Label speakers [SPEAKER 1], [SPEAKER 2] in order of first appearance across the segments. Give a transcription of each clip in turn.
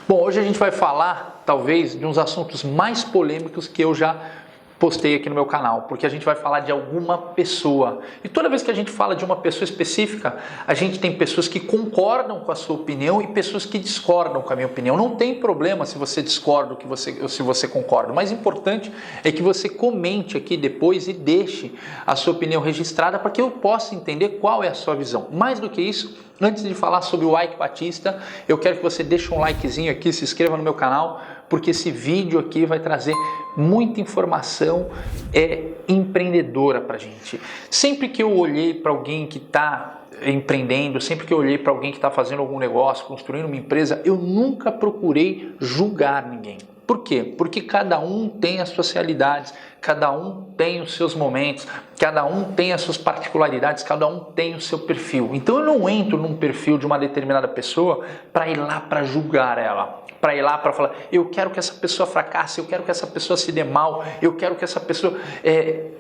[SPEAKER 1] Bom, hoje a gente vai falar, talvez, de uns assuntos mais polêmicos que eu já postei aqui no meu canal, porque a gente vai falar de alguma pessoa. E toda vez que a gente fala de uma pessoa específica, a gente tem pessoas que concordam com a sua opinião e pessoas que discordam com a minha opinião. Não tem problema se você discorda ou se você concorda. O mais importante é que você comente aqui depois e deixe a sua opinião registrada para que eu possa entender qual é a sua visão. Mais do que isso, antes de falar sobre o Ike Batista, eu quero que você deixe um likezinho aqui, se inscreva no meu canal, porque esse vídeo aqui vai trazer muita informação empreendedora para a gente. Sempre que eu olhei para alguém que está empreendendo, sempre que eu olhei para alguém que está fazendo algum negócio, construindo uma empresa, eu nunca procurei julgar ninguém. Por quê? Porque cada um tem as suas realidades, cada um tem os seus momentos, cada um tem as suas particularidades, cada um tem o seu perfil. Então eu não entro num perfil de uma determinada pessoa para ir lá para julgar ela, para ir lá para falar, eu quero que essa pessoa fracasse, eu quero que essa pessoa se dê mal, eu quero que essa pessoa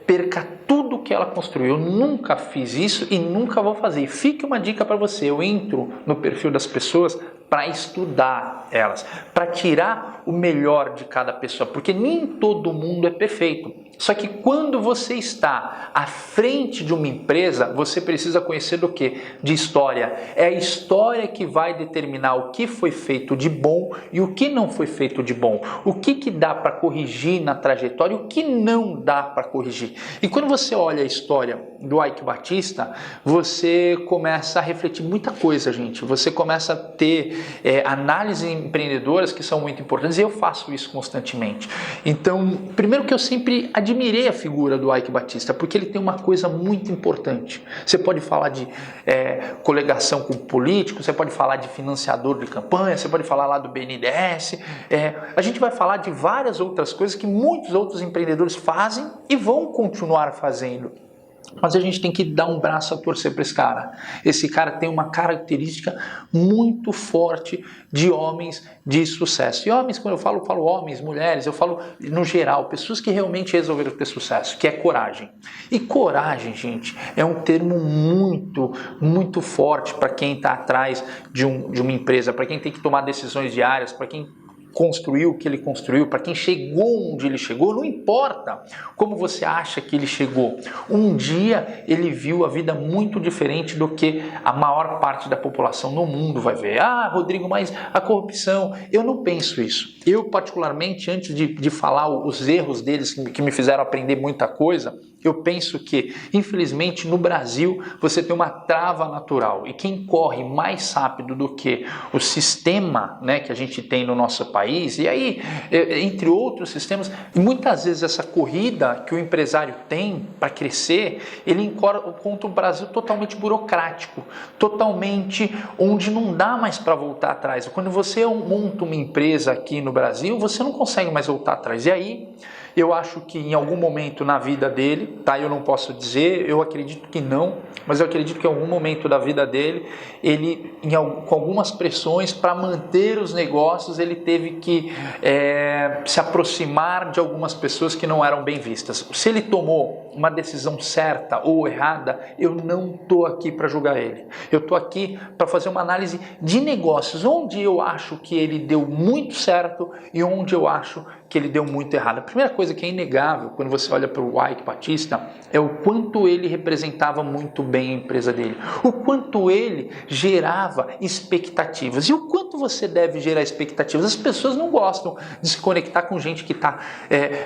[SPEAKER 1] perca tudo que ela construiu. Eu nunca fiz isso e nunca vou fazer. Fique uma dica para você, eu entro no perfil das pessoas para estudar elas, para tirar o melhor de cada pessoa, porque nem todo mundo é perfeito. Só que quando você está à frente de uma empresa, você precisa conhecer do quê? De história. É a história que vai determinar o que foi feito de bom e o que não foi feito de bom. O que dá para corrigir na trajetória e o que não dá para corrigir. E quando você olha a história do Ike Batista, você começa a refletir muita coisa, gente. Você começa a ter análises empreendedoras que são muito importantes e eu faço isso constantemente. Então, primeiro que eu sempre admirei a figura do Ike Batista, porque ele tem uma coisa muito importante. Você pode falar de coligação com políticos, você pode falar de financiador de campanha, você pode falar lá do BNDES, a gente vai falar de várias outras coisas que muitos outros empreendedores fazem e vão continuar fazendo. Mas a gente tem que dar um braço a torcer para esse cara. Esse cara tem uma característica muito forte de homens de sucesso. E homens, quando eu falo homens, mulheres, eu falo no geral, pessoas que realmente resolveram ter sucesso, que é coragem. E coragem, gente, é um termo muito forte para quem está atrás de uma empresa, para quem tem que tomar decisões diárias, para quem construiu o que ele construiu, para quem chegou onde ele chegou, não importa como você acha que ele chegou. Um dia ele viu a vida muito diferente do que a maior parte da população no mundo vai ver. Ah, Rodrigo, mas a corrupção, eu não penso isso. Eu, particularmente, antes de falar os erros deles que me fizeram aprender muita coisa, eu penso que, infelizmente, no Brasil, você tem uma trava natural. E quem corre mais rápido do que o sistema, né, que a gente tem no nosso país, e aí, entre outros sistemas, muitas vezes essa corrida que o empresário tem para crescer, ele encontra o Brasil totalmente burocrático, totalmente onde não dá mais para voltar atrás. Quando você monta uma empresa aqui no Brasil, você não consegue mais voltar atrás. E aí, eu acho que em algum momento na vida dele, tá? Eu não posso dizer, eu acredito que não, mas eu acredito que em algum momento da vida dele, ele, com algumas pressões para manter os negócios, ele teve que se aproximar de algumas pessoas que não eram bem vistas. Se ele tomou uma decisão certa ou errada, eu não estou aqui para julgar ele. Eu estou aqui para fazer uma análise de negócios, onde eu acho que ele deu muito certo e onde eu acho que ele deu muito errado. A primeira coisa que é inegável quando você olha para o Ike Batista é o quanto ele representava muito bem a empresa dele, o quanto ele gerava expectativas. E o quanto você deve gerar expectativas? As pessoas não gostam de se conectar com gente que está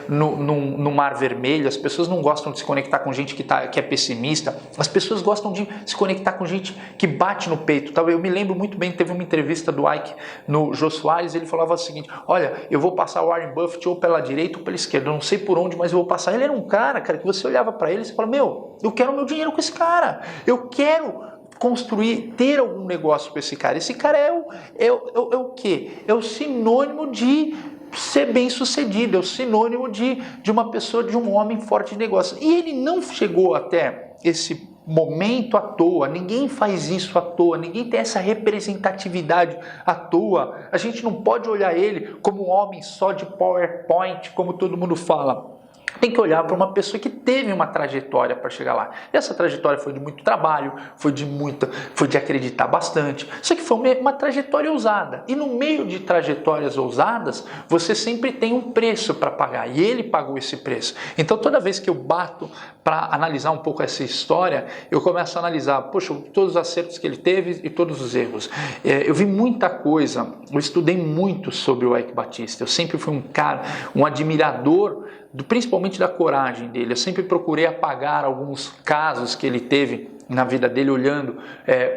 [SPEAKER 1] no mar vermelho, as pessoas não gostam de se conectar com gente que é pessimista, as pessoas gostam de se conectar com gente que bate no peito. Eu me lembro muito bem, teve uma entrevista do Ike no Jô Soares, ele falava o seguinte, olha, eu vou passar o Warren Buffett ou pela direita ou pela esquerda, eu não sei por onde, mas eu vou passar. Ele era um cara, que você olhava para ele e você fala, meu, eu quero meu dinheiro com esse cara, eu quero construir, ter algum negócio com esse cara. Esse cara é o quê? É o sinônimo de ser bem sucedido, é o sinônimo de uma pessoa, de um homem forte de negócio. E ele não chegou até esse momento à toa, ninguém faz isso à toa, ninguém tem essa representatividade à toa. A gente não pode olhar ele como um homem só de PowerPoint, como todo mundo fala. tem que olhar para uma pessoa que teve uma trajetória para chegar lá. E essa trajetória foi de muito trabalho, foi de acreditar bastante. Só que foi uma trajetória ousada. E no meio de trajetórias ousadas, você sempre tem um preço para pagar. E ele pagou esse preço. Então toda vez que eu bato para analisar um pouco essa história, eu começo a analisar, poxa, todos os acertos que ele teve e todos os erros. Eu vi muita coisa, eu estudei muito sobre o Eike Batista. Eu sempre fui um cara, um admirador principalmente da coragem dele. Eu sempre procurei apagar alguns casos que ele teve na vida dele, olhando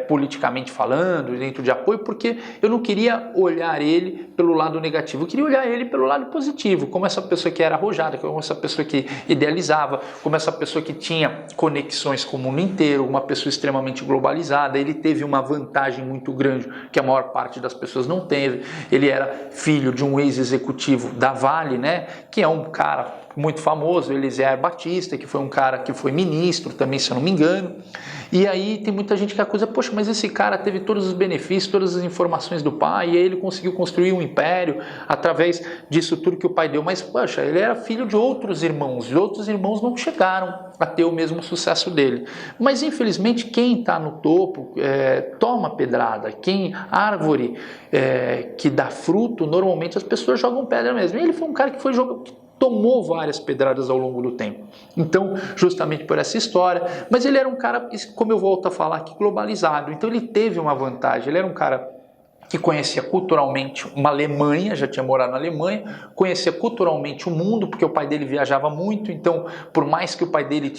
[SPEAKER 1] politicamente falando, dentro de apoio, porque eu não queria olhar ele pelo lado negativo, eu queria olhar ele pelo lado positivo, como essa pessoa que era arrojada, como essa pessoa que idealizava, como essa pessoa que tinha conexões com o mundo inteiro, uma pessoa extremamente globalizada. Ele teve uma vantagem muito grande que a maior parte das pessoas não teve. Ele era filho de um ex-executivo da Vale, né, que é um cara muito famoso, Eliezer Batista, que foi um cara que foi ministro também, se eu não me engano. E aí tem muita gente que acusa, poxa, mas esse cara teve todos os benefícios, todas as informações do pai, e aí ele conseguiu construir um império através disso tudo que o pai deu. Mas, poxa, ele era filho de outros irmãos, e outros irmãos não chegaram a ter o mesmo sucesso dele. Mas, infelizmente, quem está no topo toma pedrada. Árvore que dá fruto, normalmente as pessoas jogam pedra mesmo. E ele foi um cara que tomou várias pedradas ao longo do tempo. Então, justamente por essa história, mas ele era um cara, como eu volto a falar aqui, globalizado. Então ele teve uma vantagem, ele era um cara que conhecia culturalmente uma Alemanha, já tinha morado na Alemanha, conhecia culturalmente o mundo, porque o pai dele viajava muito. Então, por mais que o pai dele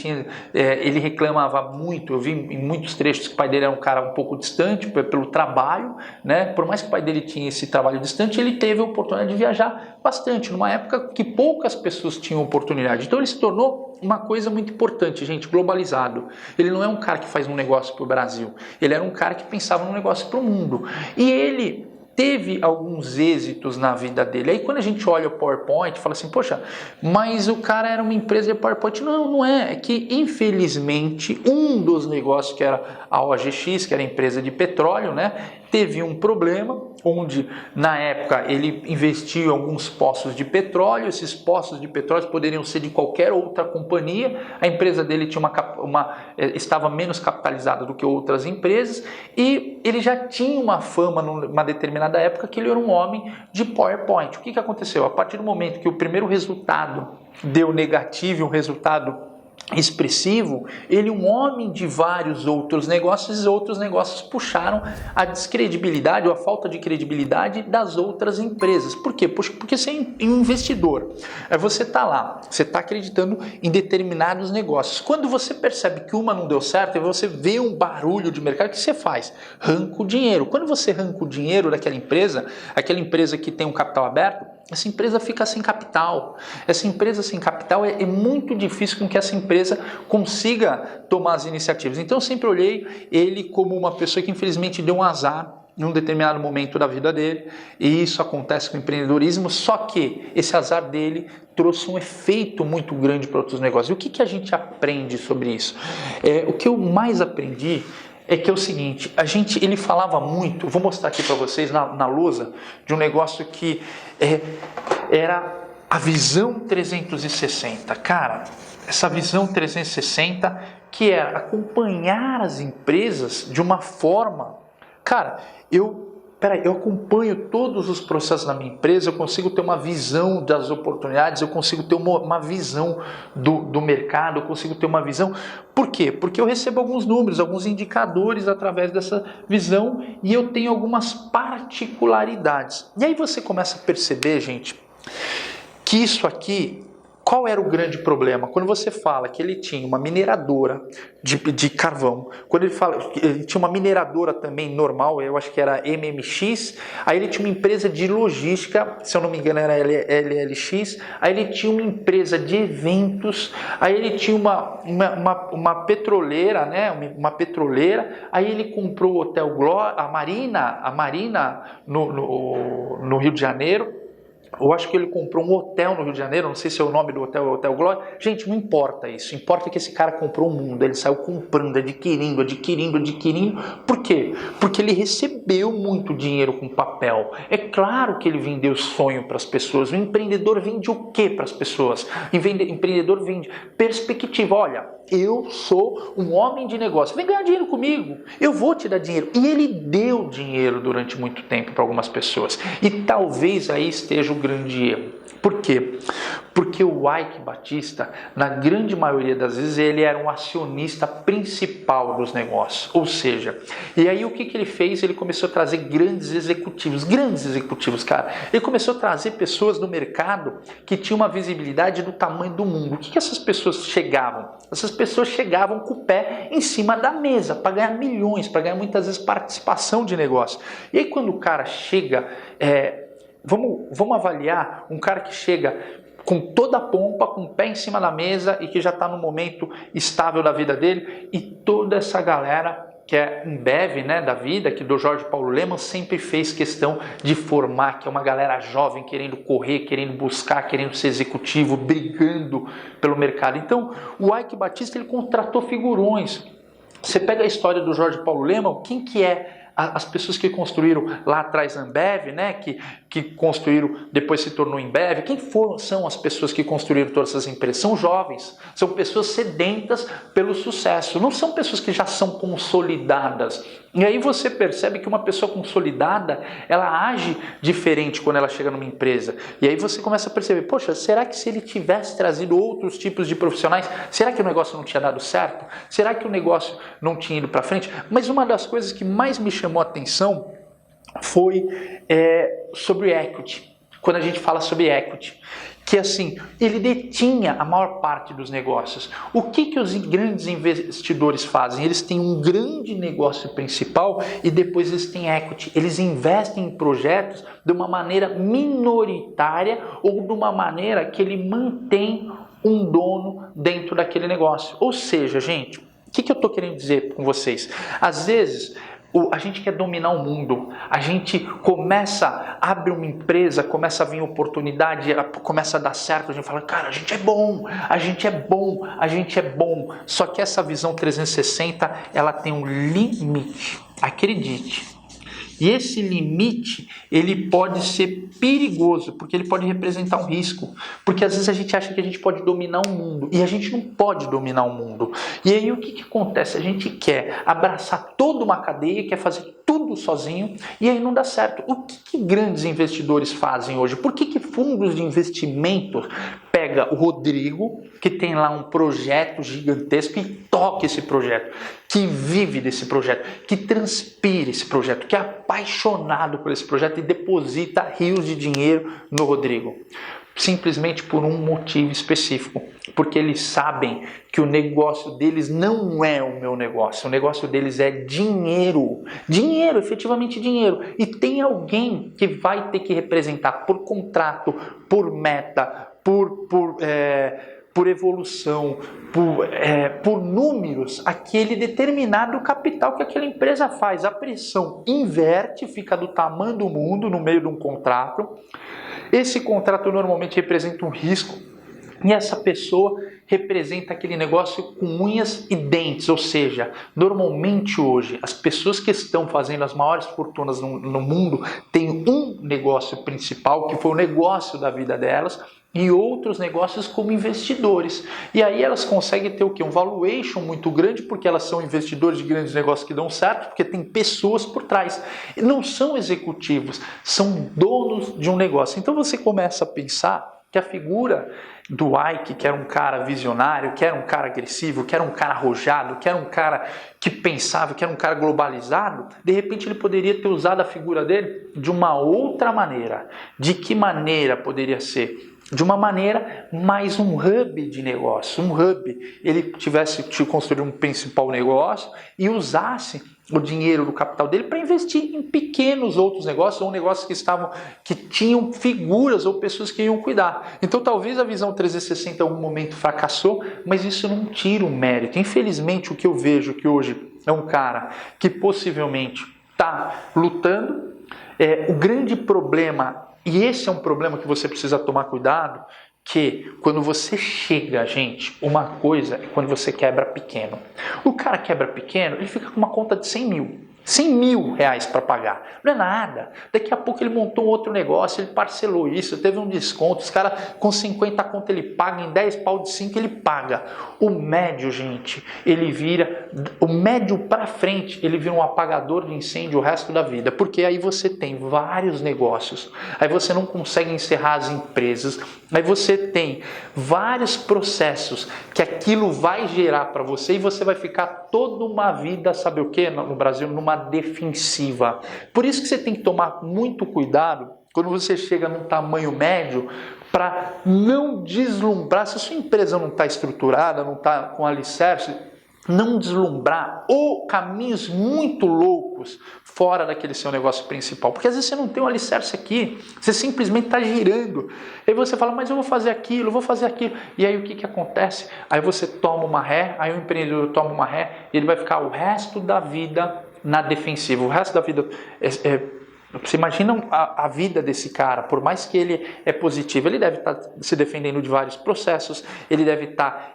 [SPEAKER 1] ele reclamava muito, eu vi em muitos trechos que o pai dele era um cara um pouco distante pelo trabalho, né? Por mais que o pai dele tinha esse trabalho distante, ele teve a oportunidade de viajar bastante, numa época que poucas pessoas tinham oportunidade. Então ele se tornou uma coisa muito importante, gente, globalizado. Ele não é um cara que faz um negócio para o Brasil, ele era um cara que pensava num negócio para o mundo. E ele teve alguns êxitos na vida dele. Aí quando a gente olha o PowerPoint, fala assim, poxa, mas o cara era uma empresa de PowerPoint. Não, não é. É que, infelizmente, um dos negócios, que era a OGX, que era a empresa de petróleo, né, teve um problema, onde na época ele investiu em alguns poços de petróleo. Esses poços de petróleo poderiam ser de qualquer outra companhia. A empresa dele tinha estava menos capitalizada do que outras empresas, e ele já tinha uma fama numa determinada época que ele era um homem de PowerPoint. O que aconteceu? A partir do momento que o primeiro resultado deu negativo, um resultado expressivo, ele, um homem de vários outros negócios, e outros negócios puxaram a descredibilidade ou a falta de credibilidade das outras empresas. Por quê? Porque você é um investidor, você está lá, você está acreditando em determinados negócios. Quando você percebe que uma não deu certo, e você vê um barulho de mercado, o que você faz? Arranca o dinheiro. Quando você arranca o dinheiro daquela empresa, aquela empresa que tem um capital aberto, essa empresa fica sem capital. Essa empresa sem capital é muito difícil com que essa empresa consiga tomar as iniciativas. Então eu sempre olhei ele como uma pessoa que infelizmente deu um azar em um determinado momento da vida dele, e isso acontece com o empreendedorismo, só que esse azar dele trouxe um efeito muito grande para outros negócios. E o que a gente aprende sobre isso? O que eu mais aprendi é que é o seguinte, ele falava muito, vou mostrar aqui para vocês na lousa, de um negócio que era a visão 360. Cara, essa visão 360 que é acompanhar as empresas de uma forma... Cara, eu acompanho todos os processos da minha empresa, eu consigo ter uma visão das oportunidades, eu consigo ter uma visão do mercado, eu consigo ter uma visão. Por quê? Porque eu recebo alguns números, alguns indicadores através dessa visão, e eu tenho algumas particularidades. E aí você começa a perceber, gente, que isso aqui... Qual era o grande problema? Quando você fala que ele tinha uma mineradora de carvão, quando ele fala que ele tinha uma mineradora também normal, eu acho que era MMX, aí ele tinha uma empresa de logística, se eu não me engano era LLX, aí ele tinha uma empresa de eventos, aí ele tinha uma petroleira, né? Uma petroleira, aí ele comprou o Hotel Glória, a Marina no Rio de Janeiro. Eu acho que ele comprou um hotel no Rio de Janeiro, não sei se é o nome do hotel, o Hotel Glória. Gente, não importa isso. Importa que esse cara comprou o mundo. Ele saiu comprando, adquirindo. Por quê? Porque ele recebeu muito dinheiro com papel. É claro que ele vendeu sonho para as pessoas. O empreendedor vende o quê para as pessoas? O empreendedor vende perspectiva. Olha, eu sou um homem de negócio. Vem ganhar dinheiro comigo. Eu vou te dar dinheiro. E ele deu dinheiro durante muito tempo para algumas pessoas. E talvez aí esteja o grande erro. Por quê? Porque o Ike Batista, na grande maioria das vezes, ele era um acionista principal dos negócios. Ou seja, e aí o que ele fez? Ele começou a trazer grandes executivos, cara. Ele começou a trazer pessoas do mercado que tinham uma visibilidade do tamanho do mundo. O que essas pessoas chegavam? Essas pessoas chegavam com o pé em cima da mesa para ganhar milhões, para ganhar muitas vezes participação de negócio. E aí quando o cara chega... Vamos avaliar um cara que chega com toda a pompa, com o pé em cima da mesa e que já está no momento estável da vida dele, e toda essa galera que é Ambev, né, da vida, que do Jorge Paulo Lemann sempre fez questão de formar, que é uma galera jovem querendo correr, querendo buscar, querendo ser executivo, brigando pelo mercado. Então, o Ike Batista, ele contratou figurões. Você pega a história do Jorge Paulo Lemann, quem que é as pessoas que construíram lá atrás a Ambev, né, que construíram, depois se tornou Ambev? São as pessoas que construíram todas essas empresas? São jovens, são pessoas sedentas pelo sucesso, não são pessoas que já são consolidadas. E aí você percebe que uma pessoa consolidada, ela age diferente quando ela chega numa empresa. E aí você começa a perceber, poxa, será que se ele tivesse trazido outros tipos de profissionais, será que o negócio não tinha dado certo? Será que o negócio não tinha ido para frente? Mas uma das coisas que mais me chamou a atenção foi sobre equity. Quando a gente fala sobre equity, que assim, ele detinha a maior parte dos negócios. O que os grandes investidores fazem? Eles têm um grande negócio principal e depois eles têm equity. Eles investem em projetos de uma maneira minoritária ou de uma maneira que ele mantém um dono dentro daquele negócio. Ou seja, gente, o que eu estou querendo dizer com vocês? Às vezes... a gente quer dominar o mundo, a gente abre uma empresa, começa a vir oportunidade, começa a dar certo, a gente fala, cara, a gente é bom. Só que essa visão 360, ela tem um limite, acredite. E esse limite, ele pode ser perigoso, porque ele pode representar um risco. Porque às vezes a gente acha que a gente pode dominar o mundo, e a gente não pode dominar o mundo. E aí o que acontece? A gente quer abraçar toda uma cadeia, quer fazer tudo sozinho, e aí não dá certo. O que grandes investidores fazem hoje? Por que fundos de investimento pega o Rodrigo, que tem lá um projeto gigantesco, e toca esse projeto, que vive desse projeto, que transpira esse projeto, que é apaixonado por esse projeto e deposita rios de dinheiro no Rodrigo? Simplesmente por um motivo específico, porque eles sabem que o negócio deles não é o meu negócio, o negócio deles é dinheiro, efetivamente dinheiro, e tem alguém que vai ter que representar por contrato, por meta, por evolução, por números, aquele determinado capital que aquela empresa faz. A pressão inverte, fica do tamanho do mundo no meio de um contrato. Esse contrato normalmente representa um risco e essa pessoa representa aquele negócio com unhas e dentes. Ou seja, normalmente hoje as pessoas que estão fazendo as maiores fortunas no mundo têm um negócio principal, que foi o negócio da vida delas, e outros negócios como investidores. E aí elas conseguem ter o quê? Um valuation muito grande, porque elas são investidores de grandes negócios que dão certo, porque tem pessoas por trás. E não são executivos, são donos de um negócio. Então você começa a pensar que a figura do Ike, que era um cara visionário, que era um cara agressivo, que era um cara arrojado, que era um cara que pensava, que era um cara globalizado, de repente ele poderia ter usado a figura dele de uma outra maneira. De que maneira poderia ser? De uma maneira mais um hub de negócio, um hub. Ele tivesse construído um principal negócio e usasse o dinheiro do capital dele para investir em pequenos outros negócios, ou negócios que tinham figuras ou pessoas que iam cuidar. Então talvez a visão 360 em algum momento fracassou, mas isso não tira o mérito. Infelizmente o que eu vejo que hoje é um cara que possivelmente está lutando, O grande problema, e esse é um problema que você precisa tomar cuidado, que quando você chega, gente, uma coisa é quando você quebra pequeno. O cara quebra pequeno, ele fica com uma conta de 100 mil. 100 mil reais para pagar, não é nada. Daqui a pouco ele montou outro negócio, ele parcelou isso, teve um desconto, os caras com 50 conto ele paga, em 10 pau de 5 ele paga. O médio, gente, ele vira, o médio para frente, ele vira um apagador de incêndio o resto da vida, porque aí você tem vários negócios, aí você não consegue encerrar as empresas, aí você tem vários processos que aquilo vai gerar para você e você vai ficar toda uma vida, sabe o que, no Brasil, numa defensiva. Por isso que você tem que tomar muito cuidado quando você chega num tamanho médio para não deslumbrar. Se a sua empresa não está estruturada, não está com alicerce, não deslumbrar ou caminhos muito loucos fora daquele seu negócio principal. Porque às vezes você não tem um alicerce aqui, você simplesmente está girando. Aí você fala, mas eu vou fazer aquilo, eu vou fazer aquilo. E aí o que acontece? Aí você toma uma ré, aí o empreendedor toma uma ré e ele vai ficar o resto da vida na defensiva. O resto da vida... Você imagina a vida desse cara, por mais que ele é positivo, ele deve estar se defendendo de vários processos, ele deve estar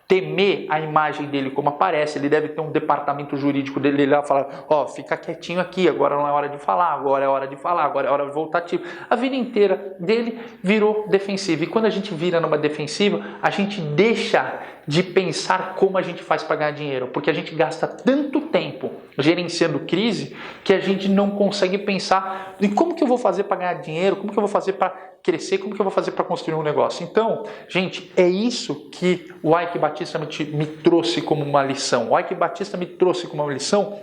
[SPEAKER 1] temer a imagem dele como aparece, ele deve ter um departamento jurídico dele lá falar, fica quietinho aqui, agora não é hora de falar, agora é hora de falar, agora é hora de voltar ativo. A vida inteira dele virou defensiva. E quando a gente vira numa defensiva, a gente deixa de pensar como a gente faz para ganhar dinheiro, porque a gente gasta tanto tempo gerenciando crise que a gente não consegue pensar em como que eu vou fazer para ganhar dinheiro, como que eu vou fazer para crescer, como que eu vou fazer para construir um negócio. Então, gente, é isso que o Ike Batista me trouxe como uma lição. O Ike Batista me trouxe como uma lição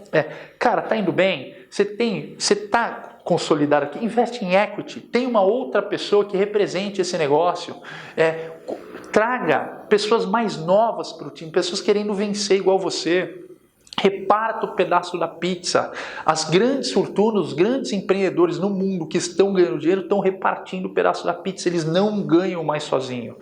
[SPEAKER 1] cara, tá indo bem? Você tá consolidado aqui? Investe em equity. Tem uma outra pessoa que represente esse negócio. Traga pessoas mais novas para o time, pessoas querendo vencer igual você. Reparta o pedaço da pizza. As grandes fortunas, os grandes empreendedores no mundo que estão ganhando dinheiro estão repartindo o pedaço da pizza. Eles não ganham mais sozinho.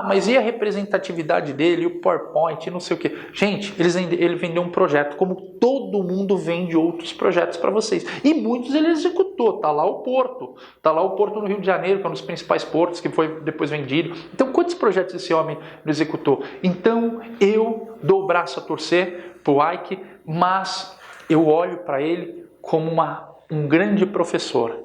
[SPEAKER 1] Mas e a representatividade dele, o PowerPoint, não sei o que. Gente, ele vendeu um projeto, como todo mundo vende outros projetos para vocês. E muitos ele executou. Tá lá o Porto. Tá lá o Porto no Rio de Janeiro, que é um dos principais portos, que foi depois vendido. Então, quantos projetos esse homem não executou? Então, eu dou o braço a torcer pro Ike, mas eu olho para ele como um grande professor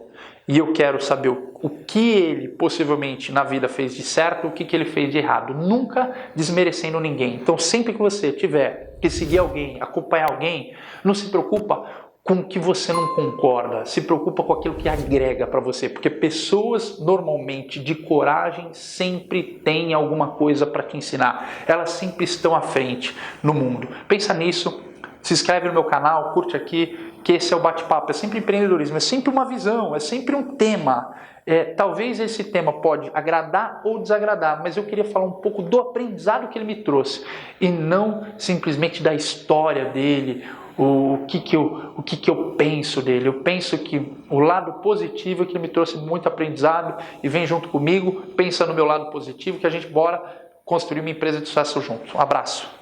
[SPEAKER 1] e eu quero saber o que ele possivelmente na vida fez de certo, o que ele fez de errado, nunca desmerecendo ninguém. Então sempre que você tiver que seguir alguém, acompanhar alguém, não se preocupa com o que você não concorda, se preocupa com aquilo que agrega para você, porque pessoas normalmente de coragem sempre têm alguma coisa para te ensinar, elas sempre estão à frente no mundo. Pensa nisso, se inscreve no meu canal, curte aqui, que esse é o bate-papo, é sempre empreendedorismo, é sempre uma visão, é sempre um tema. Talvez esse tema pode agradar ou desagradar, mas eu queria falar um pouco do aprendizado que ele me trouxe e não simplesmente da história dele, o que eu penso dele. Eu penso que o lado positivo é que ele me trouxe muito aprendizado e vem junto comigo, pensa no meu lado positivo, que a gente bora construir uma empresa de sucesso junto. Um abraço.